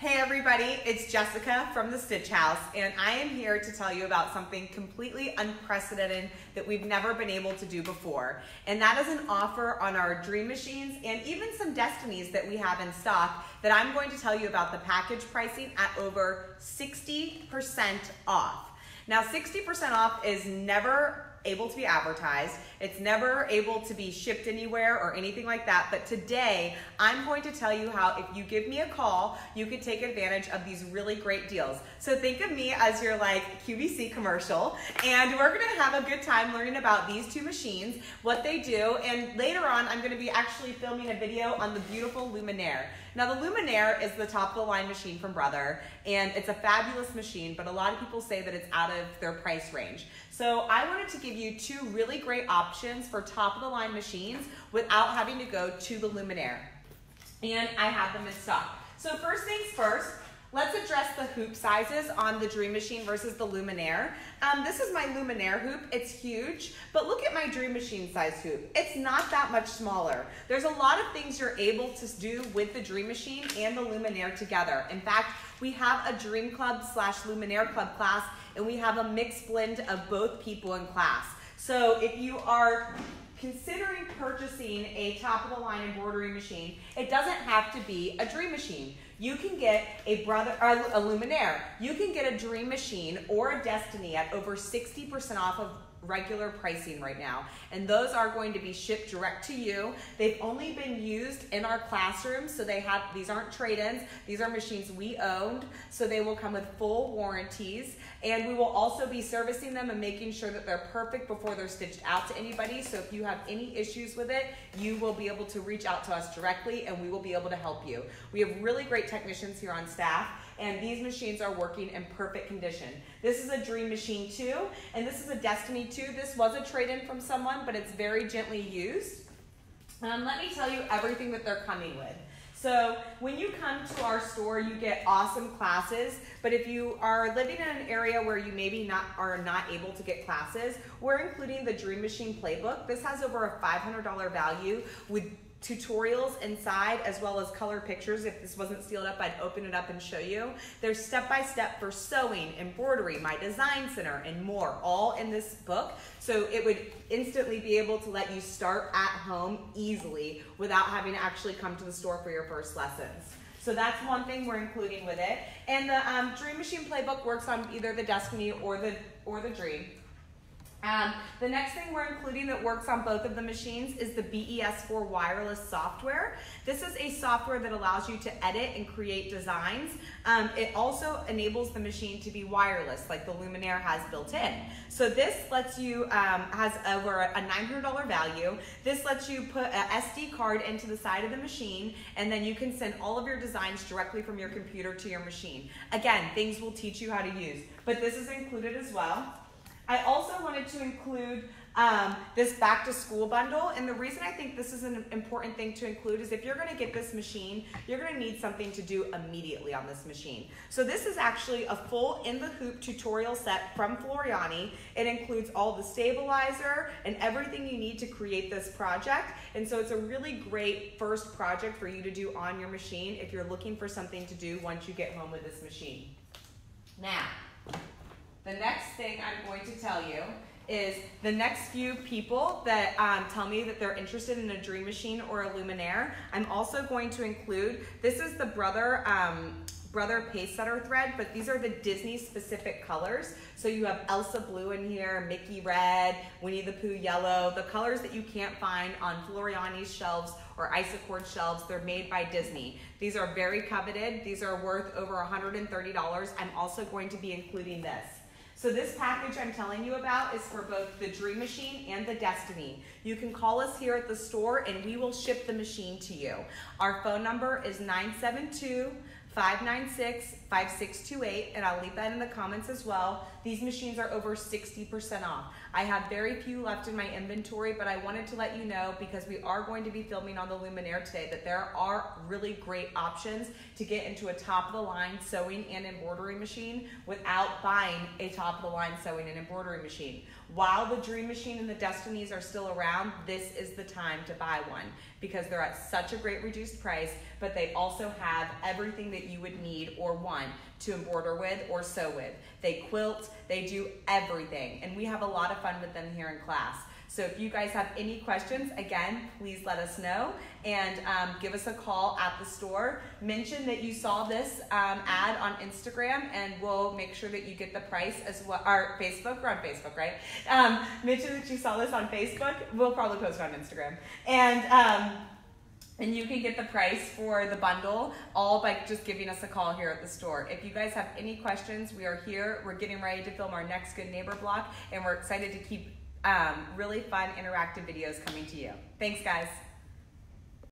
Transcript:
Hey everybody, it's Jessica from the Stitch House, and I am here to tell you about something completely unprecedented that we've never been able to do before. And that is an offer on our Dream Machines and even some Destinies that we have in stock that I'm going to tell you about the package pricing at over 60% off. Now 60% off is never able to be advertised. It's never able to be shipped anywhere or anything like that. But today, I'm going to tell you how if you give me a call, you can take advantage of these really great deals. So think of me as your QVC commercial, and we're gonna have a good time learning about these two machines, what they do, and later on, I'm gonna be actually filming a video on the beautiful Luminaire. Now the Luminaire is the top of the line machine from Brother, and it's a fabulous machine, but a lot of people say that it's out of their price range. So I wanted to give you two really great options for top of the line machines without having to go to the Luminaire. And I have them in stock. So first things first, let's address the hoop sizes on the Dream Machine versus the Luminaire. This is my Luminaire hoop. It's huge, but look at my Dream Machine size hoop. It's not that much smaller. There's a lot of things you're able to do with the Dream Machine and the Luminaire together. In fact, we have a Dream Club / Luminaire Club class, and we have a mixed blend of both people in class. So if you are considering purchasing a top-of-the-line embroidery machine, it doesn't have to be a Dream Machine. You can get a Luminaire. You can get a Dream Machine or a Destiny at over 60% off of regular pricing right now, and those are going to be shipped direct to you. They've only been used in our classrooms, so these aren't trade-ins. These are machines we owned, so they will come with full warranties, and we will also be servicing them and making sure that they're perfect before they're stitched out to anybody. So if you have any issues with it, you will be able to reach out to us directly, and we will be able to help you. We have really great technicians here on staff, and these machines are working in perfect condition. This is a Dream Machine 2, and this is a Destiny 2. This was a trade-in from someone, but it's very gently used. Let me tell you everything that they're coming with. So when you come to our store, you get awesome classes, but if you are living in an area where you maybe are not able to get classes, we're including the Dream Machine Playbook. This has over a $500 value with tutorials inside as well as color pictures. If this wasn't sealed up, I'd open it up and show you. There's step-by-step for sewing, embroidery, my design center, and more, all in this book. So it would instantly be able to let you start at home easily without having to actually come to the store for your first lessons. So that's one thing we're including with it. And the Dream Machine Playbook works on either the Destiny or the Dream. The next thing we're including that works on both of the machines is the BES4 wireless software. This is a software that allows you to edit and create designs. It also enables the machine to be wireless, like the Luminaire has built in. So this lets you, has over a $900 value. This lets you put an SD card into the side of the machine, and then you can send all of your designs directly from your computer to your machine. Again, things we'll teach you how to use, but this is included as well. I also wanted to include this back to school bundle, and the reason I think this is an important thing to include is if you're gonna get this machine, you're gonna need something to do immediately on this machine. So this is actually a full in the hoop tutorial set from Floriani. It includes all the stabilizer and everything you need to create this project, and so it's a really great first project for you to do on your machine if you're looking for something to do once you get home with this machine. Now, the next thing I'm going to tell you is the next few people that tell me that they're interested in a Dream Machine or a Luminaire, I'm also going to include, this is the Brother Pace Setter thread, but these are the Disney specific colors. So you have Elsa blue in here, Mickey red, Winnie the Pooh yellow, the colors that you can't find on Floriani's shelves or Isacord shelves. They're made by Disney. These are very coveted. These are worth over $130. I'm also going to be including this. So this package I'm telling you about is for both the Dream Machine and the Destiny. You can call us here at the store and we will ship the machine to you. Our phone number is 972-596-5628, and I'll leave that in the comments as well. These machines are over 60% off. I have very few left in my inventory, but I wanted to let you know, because we are going to be filming on the Luminaire today, that there are really great options to get into a top-of-the-line sewing and embroidery machine without buying a top-of-the-line sewing and embroidery machine. While the Dream Machine and the Destinies are still around, this is the time to buy one, because they're at such a great reduced price, but they also have everything that you would need or want to embroider with or sew with. They quilt, they do everything, and we have a lot of fun with them here in class. So if you guys have any questions, again, please let us know, and give us a call at the store. Mention that you saw this ad on Instagram, and we'll make sure that you get the price as well. Or Facebook, we're on Facebook, right? Mention that you saw this on Facebook. We'll probably post it on Instagram. And you can get the price for the bundle all by just giving us a call here at the store. If you guys have any questions, we are here. We're getting ready to film our next Good Neighbor block, and we're excited to keep really fun, interactive videos coming to you. Thanks, guys.